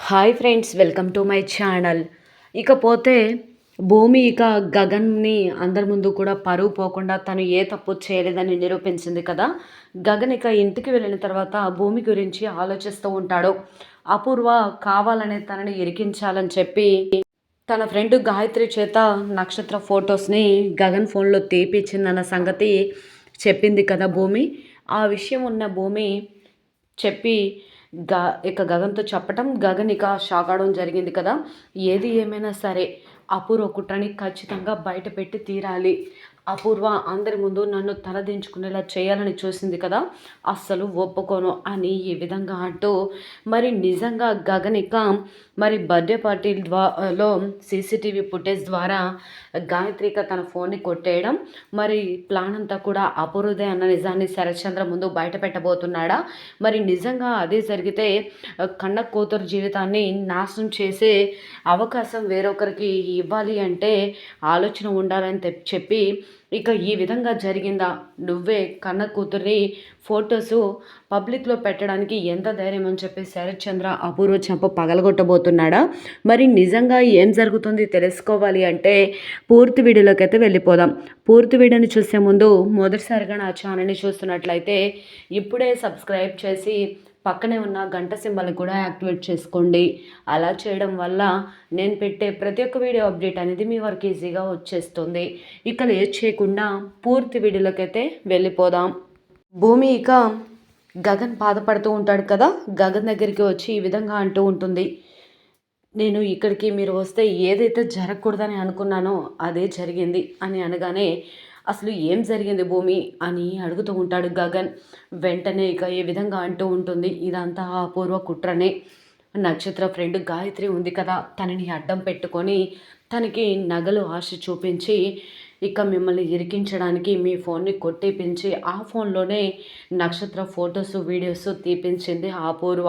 Hi friends, welcome to my channel. ఇకపోతే భూమి గగన్ని అందరి ముందు కూడా పరువు పోకుండా తను ఏ తప్పు చేయలేదని నిరూపించింది కదా. గగన్ ఇంటికి వెళ్ళిన తర్వాత భూమి గురించి ఆలోచిస్తూ ఉంటాడు. అపూర్వ కావాలనే తనని ఇరికించాలని చెప్పి తన ఫ్రెండ్ గాయత్రి చేత నక్షత్ర ఫొటోస్ని గగన్ ఫోన్లో తీపిచ్చిందన్న సంగతి చెప్పింది కదా భూమి. ఆ విషయం ఉన్న భూమి చెప్పి గ గగన్‌తో చెప్పటం, గగన్ షాక్ అవ్వడం జరిగింది కదా. ఏది ఏమైనా సరే అపూర్వ కుట్రని ఖచ్చితంగా బయట పెట్టి తీరాలి. అపూర్వ అందరి ముందు నన్ను తలదించుకునేలా చేయాలని చూసింది కదా, అస్సలు ఒప్పుకోను అని ఈ విధంగా అంటూ మరి నిజంగా గగన్ మరి బర్త్‌డే పార్టీ లో సీసీటీవీ ఫుటేజ్ ద్వారా గాయత్రిక తన ఫోన్ని కొట్టేయడం, మరి ప్లాన్ అంతా కూడా అపూర్వదే అన్న నిజాన్ని శరత్చంద్ర ముందు బయట పెట్టబోతున్నాడా? మరి నిజంగా అదే జరిగితే కన్న కూతురు జీవితాన్ని నాశనం చేసే అవకాశం వేరొకరికి ఇవ్వాలి అంటే ఆలోచన ఉండాలని చెప్పి ఈ విధంగా జరిగిందా, నువ్వే కన్న కూతుర్ని ఫొటోసు పబ్లిక్లో పెట్టడానికి ఎంత ధైర్యం అని చెప్పి శరత్చంద్ర అపూర్వ చెంప పగలగొట్టబోతున్నాడా? మరి నిజంగా ఏం జరుగుతుంది తెలుసుకోవాలి అంటే పూర్తి వీడియోలోకి అయితే వెళ్ళిపోదాం. పూర్తి వీడియోని చూసే ముందు మొదటిసారిగా నా ఛానల్ని చూస్తున్నట్లయితే ఇప్పుడే సబ్స్క్రైబ్ చేసి పక్కనే ఉన్న గంట సింబల్ని కూడా యాక్టివేట్ చేసుకోండి. అలా చేయడం వల్ల నేను పెట్టే ప్రతి ఒక్క వీడియో అప్డేట్ అనేది మీ వరకు ఈజీగా వచ్చేస్తుంది. లేట్ చేయకుండా పూర్తి వీడియోలోకి అయితే వెళ్ళిపోదాం. భూమి గగన్ బాధపడుతూ ఉంటాడు కదా. గగన్ దగ్గరికి వచ్చి ఈ విధంగా అంటూ ఉంటుంది, నేను ఇక్కడికి మీరు వస్తే ఏదైతే జరగకూడదని అనుకున్నానో అదే జరిగింది అని అనగానే, అసలు ఏం జరిగింది భూమి అని అడుగుతూ ఉంటాడు గగన్. వెంటనే ఏ విధంగా అంటూ ఉంటుంది, ఇదంతా అపూర్వ కుట్రనే. నక్షత్ర ఫ్రెండ్ గాయత్రి ఉంది కదా, తనని అడ్డం పెట్టుకొని తనకి నగలు ఆశ చూపించి మిమ్మల్ని ఇరికించడానికి మీ ఫోన్ని కొట్టేపించి ఆ ఫోన్లోనే నక్షత్ర ఫొటోస్ వీడియోస్ తీపించింది అపూర్వ.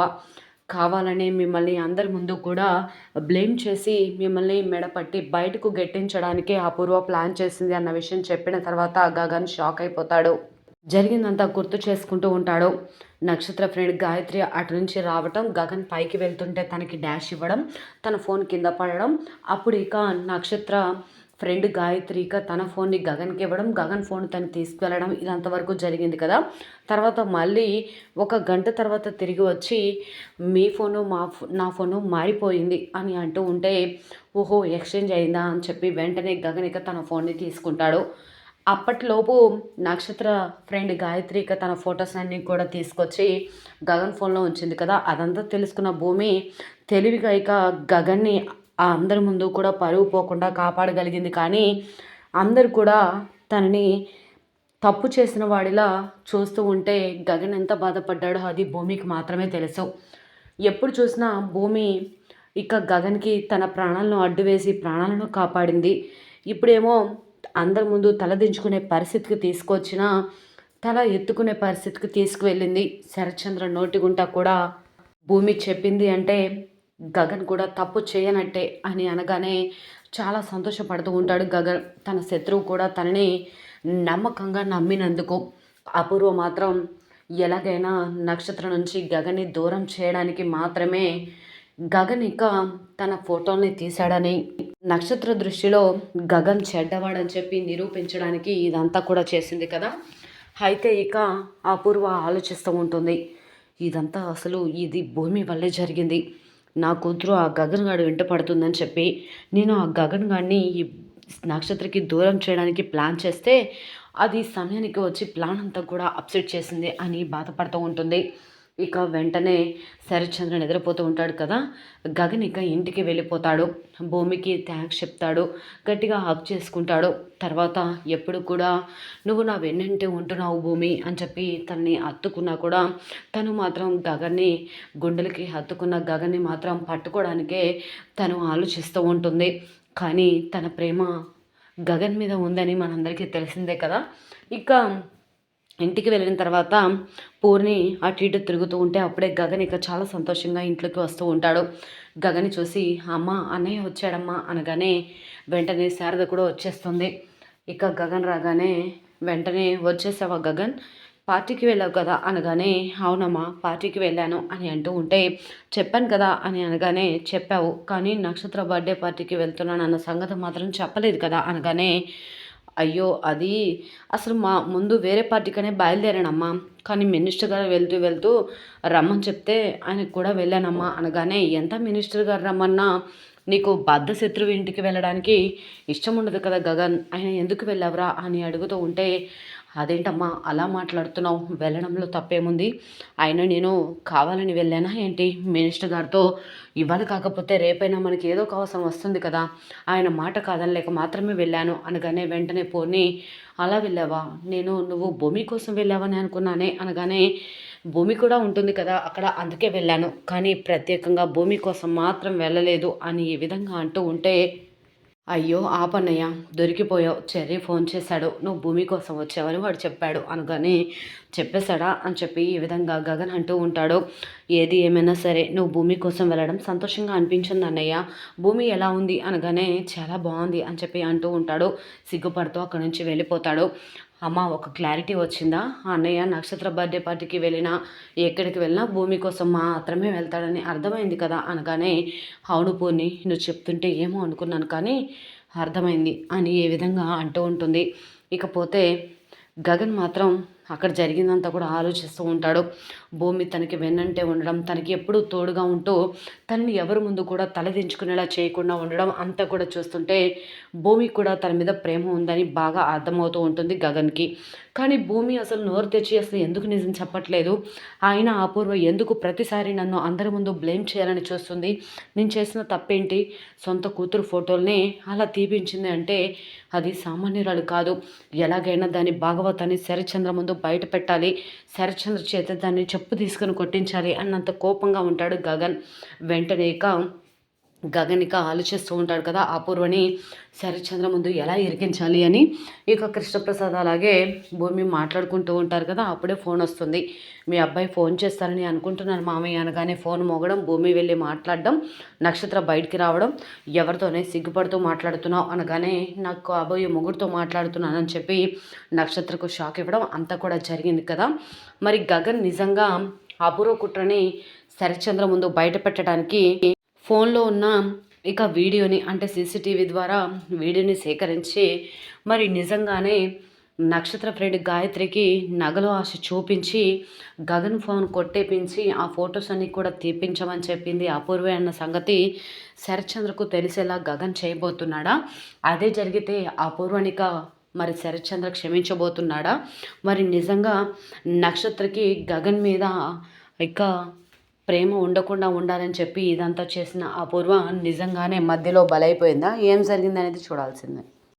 కావాలనే మిమ్మల్ని అందరి ముందు కూడా బ్లేమ్ చేసి మిమ్మల్ని మెడపట్టి బయటకు గెట్టించడానికే అపూర్వ ప్లాన్ చేసింది అన్న విషయం చెప్పిన తర్వాత గగన్ షాక్ అయిపోతాడు. జరిగిందంతా గుర్తు చేసుకుంటూ ఉంటాడు. నక్షత్ర ఫ్రెండ్ గాయత్రి అటు నుంచి రావటం, గగన్ పైకి వెళ్తుంటే తనకి డాష్ ఇవ్వడం, తన ఫోన్ కింద పడడం, అప్పుడు నక్షత్ర ఫ్రెండ్ గాయత్రి తన ఫోన్ని గగన్కి ఇవ్వడం, గగన్ ఫోన్ తను తీసుకువెళ్ళడం, ఇదంతవరకు జరిగింది కదా. తర్వాత మళ్ళీ ఒక గంట తర్వాత తిరిగి వచ్చి మీ ఫోను నా ఫోను మారిపోయింది అని అంటూ ఉంటే, ఓహో ఎక్స్చేంజ్ అయిందా అని చెప్పి వెంటనే గగన్ తన ఫోన్ని తీసుకుంటాడు. అప్పటిలోపు నక్షత్ర ఫ్రెండ్ గాయత్రి తన ఫొటోస్ అన్నీ కూడా తీసుకొచ్చి గగన్ ఫోన్లో ఉంచింది కదా. అదంతా తెలుసుకున్న భూమి తెలివిగా గగన్ని అందరి ముందు కూడా పరువు పోకుండా కాపాడగలిగింది. కానీ అందరు కూడా తనని తప్పు చేసిన వాడిలా చూస్తూ ఉంటే గగన్ ఎంత బాధపడ్డాడో అది భూమికి మాత్రమే తెలుసు. ఎప్పుడు చూసినా భూమి గగన్కి తన ప్రాణాలను అడ్డు వేసి ప్రాణాలను కాపాడింది. ఇప్పుడేమో అందరి ముందు తలదించుకునే పరిస్థితికి తీసుకొచ్చిన, తల ఎత్తుకునే పరిస్థితికి తీసుకువెళ్ళింది. శరత్చంద్ర నోటిగుంట కూడా భూమి చెప్పింది అంటే గగన్ కూడా తప్పు చేయనట్టే అని అనగానే చాలా సంతోషపడుతూ ఉంటాడు గగన్. తన శత్రువు కూడా తనని నమ్మకంగా నమ్మినందుకు. అపూర్వ మాత్రం ఎలాగైనా నక్షత్రం నుంచి గగన్ని దూరం చేయడానికి మాత్రమే గగన్ తన ఫోటోల్ని తీశాడని, నక్షత్ర దృష్టిలో గగన్ చెడ్డవాడని చెప్పి నిరూపించడానికి ఇదంతా కూడా చేసింది కదా. అయితే అపూర్వ ఆలోచిస్తూ ఉంటుంది, ఇదంతా అసలు ఇది భూమి వల్లే జరిగింది. నా కూతురు ఆ గగన్ గాడు వెంట పడుతుందని చెప్పి నేను ఆ గగన్ గాడిని ఈ నక్షత్రకి దూరం చేయడానికి ప్లాన్ చేస్తే అది సమయానికి వచ్చి ప్లాన్ అంతా కూడా అప్సెట్ చేసింది అని బాధపడుతూ ఉంటుంది. వెంటనే శరత్చంద్ర నిద్రపోతూ ఉంటాడు కదా. గగన్ ఇంటికి వెళ్ళిపోతాడు. భూమికి థ్యాంక్స్ చెప్తాడు, గట్టిగా హగ్ చేసుకుంటాడు. తర్వాత ఎప్పుడు కూడా నువ్వు నా వెన్నంటే ఉంటున్నావు భూమి అని చెప్పి తనని హత్తుకున్నా కూడా తను మాత్రం గగన్ని గుండెలకి హత్తుకున్న గగన్ని మాత్రం పట్టుకోవడానికే తను ఆలోచిస్తూ ఉంటుంది. కానీ తన ప్రేమ గగన్ మీద ఉందని మనందరికీ తెలిసిందే కదా. ఇంటికి వెళ్ళిన తర్వాత పూర్ణి అటు ఇటు తిరుగుతూ ఉంటే అప్పుడే గగన్ చాలా సంతోషంగా ఇంట్లోకి వస్తూ ఉంటాడు. గగన్ చూసి అమ్మ అన్నయ్య వచ్చాడమ్మా అనగానే వెంటనే శారద కూడా వచ్చేస్తుంది. గగన్ రాగానే వెంటనే వచ్చేసావా గగన్, పార్టీకి వెళ్ళావు కదా అనగానే, అవునమ్మా పార్టీకి వెళ్ళాను అని అంటూ ఉంటే, చెప్పాను కదా అని అనగానే, చెప్పావు కానీ నక్షత్ర బర్త్డే పార్టీకి వెళ్తున్నాను అన్న సంగతి మాత్రం చెప్పలేదు కదా అనగానే, అయ్యో అది అసలు మా ముందు వేరే పార్టీకనే బయలుదేరానమ్మా, కానీ మినిస్టర్ గారు వెళ్తూ వెళ్తూ రమ్మని చెప్తే ఆయనకు కూడా వెళ్ళానమ్మా అనగానే, ఎంత మినిస్టర్ గారు రమ్మన్నా నీకు బద్ధ శత్రువు ఇంటికి వెళ్ళడానికి ఇష్టం ఉండదు కదా గగన్, ఆయన ఎందుకు వెళ్ళావురా అని అడుగుతూ ఉంటే, అదేంటమ్మా అలా మాట్లాడుతున్నావు, వెళ్ళడంలో తప్పేముంది, అయినా నేను కావాలని వెళ్ళానా ఏంటి, మినిస్టర్ గారితో ఇవాళ కాకపోతే రేపైనా మనకి ఏదో ఒక అవసరం వస్తుంది కదా, ఆయన మాట కాదనలేక మాత్రమే వెళ్ళాను అనగానే, వెంటనే పోనీ అలా వెళ్ళావా, నువ్వు భూమి కోసం వెళ్ళావని అనుకున్నానే అనగానే, భూమి కూడా ఉంటుంది కదా అక్కడ అందుకే వెళ్ళాను, కానీ ప్రత్యేకంగా భూమి కోసం మాత్రం వెళ్ళలేదు అని ఈ విధంగా అంటూ ఉంటే, అయ్యో ఆపన్నయ్య, దొరికిపోయావు, చెర్రీ ఫోన్ చేశాడు నువ్వు భూమి కోసం వచ్చావని వాడు చెప్పాడు అనగానే, చెప్పేశాడా అని చెప్పి ఈ విధంగా గగన్ అంటూ ఉంటాడు. ఏది ఏమైనా సరే నువ్వు భూమి కోసం వెళ్ళడం సంతోషంగా అనిపించింది అన్నయ్య, భూమి ఎలా ఉంది అనగానే, చాలా బాగుంది అని చెప్పి అంటూ ఉంటాడు. సిగ్గుపడుతూ అక్కడి నుంచి వెళ్ళిపోతాడు. అమ్మ ఒక క్లారిటీ వచ్చిందా, అన్నయ్య నక్షత్ర బర్త్డే పార్టీకి వెళ్ళినా ఎక్కడికి వెళ్ళినా భూమి కోసం మాత్రమే వెళ్తాడని అర్థమైంది కదా అనగానే, అవును పోనీ నువ్వు చెప్తుంటే ఏమో అనుకున్నాను కానీ అర్థమైంది అని ఏ విధంగా అంటూ ఉంటుంది. ఇకపోతే గగన్ మాత్రం అక్కడ జరిగిందంతా కూడా ఆలోచిస్తూ ఉంటాడు. భూమి తనకి వెన్నంటే ఉండడం, తనకి ఎప్పుడూ తోడుగా ఉంటూ తనని ఎవరి ముందు కూడా తలదించుకునేలా చేయకుండా ఉండడం అంతా కూడా చూస్తుంటే, భూమికి కూడా తన మీద ప్రేమ ఉందని బాగా అర్థమవుతూ ఉంటుంది గగన్కి. కానీ భూమి అసలు నోరు తెచ్చి అసలు ఎందుకు నిజం చెప్పట్లేదు, ఆయన అపూర్వ ఎందుకు ప్రతిసారి నన్ను అందరి ముందు బ్లేమ్ చేయాలని చూస్తుంది, నేను చేసిన తప్పేంటి, సొంత కూతురు ఫోటోల్ని అలా తీపించింది అంటే అది సామాన్యురాలు కాదు, ఎలాగైనా దాని భాగవతాన్ని శరత్చంద్ర ముందు బయట పెట్టాలి, శరత్చంద్ర చేత దాన్ని చెప్పు తీసుకొని కొట్టించాలి అన్నంత కోపంగా ఉంటాడు గగన్. వెంటనే గగన్ ఆలోచిస్తూ ఉంటాడు కదా అపూర్వని శరత్చంద్ర ముందు ఎలా ఇరికించాలి అని. కృష్ణప్రసాద్ అలాగే భూమి మాట్లాడుకుంటూ ఉంటారు కదా, అప్పుడే ఫోన్ వస్తుంది. మీ అబ్బాయి ఫోన్ చేస్తారని అనుకుంటున్నాను మామయ్య అనగానే, ఫోన్ మోగడం, భూమి వెళ్ళి మాట్లాడడం, నక్షత్ర బయటికి రావడం, ఎవరితోనే సిగ్గుపడుతూ మాట్లాడుతున్నావు అనగానే, నాకు కాబోయే మొగుడితో మాట్లాడుతున్నానని చెప్పి నక్షత్రకు షాక్ ఇవ్వడం అంతా కూడా జరిగింది కదా. మరి గగన్ నిజంగా అపూర్వ కుట్రని శరత్చంద్ర ముందు బయట పెట్టడానికి ఫోన్లో ఉన్న వీడియోని అంటే సీసీటీవీ ద్వారా వీడియోని సేకరించి మరి నిజంగానే నక్షత్ర ఫ్రెండ్ గాయత్రికి నగలు ఆశ చూపించి గగన్ ఫోన్ కొట్టేపించి ఆ ఫొటోస్ అన్నీ కూడా తీపించమని చెప్పింది అపూర్వే అన్న సంగతి శరత్చంద్రకు తెలిసేలా గగన్ చేయబోతున్నాడా, అదే జరిగితే అపూర్వనిక మరి శరత్చంద్ర క్షమించబోతున్నాడా, మరి నిజంగా నక్షత్రకి గగన్ మీద ప్రేమ ఉండకుండా ఉండాలని చెప్పి ఇదంతా చేసిన అపూర్వ నిజంగానే మధ్యలో బలైపోయిందా, ఏం జరిగిందనేది చూడాల్సిందే.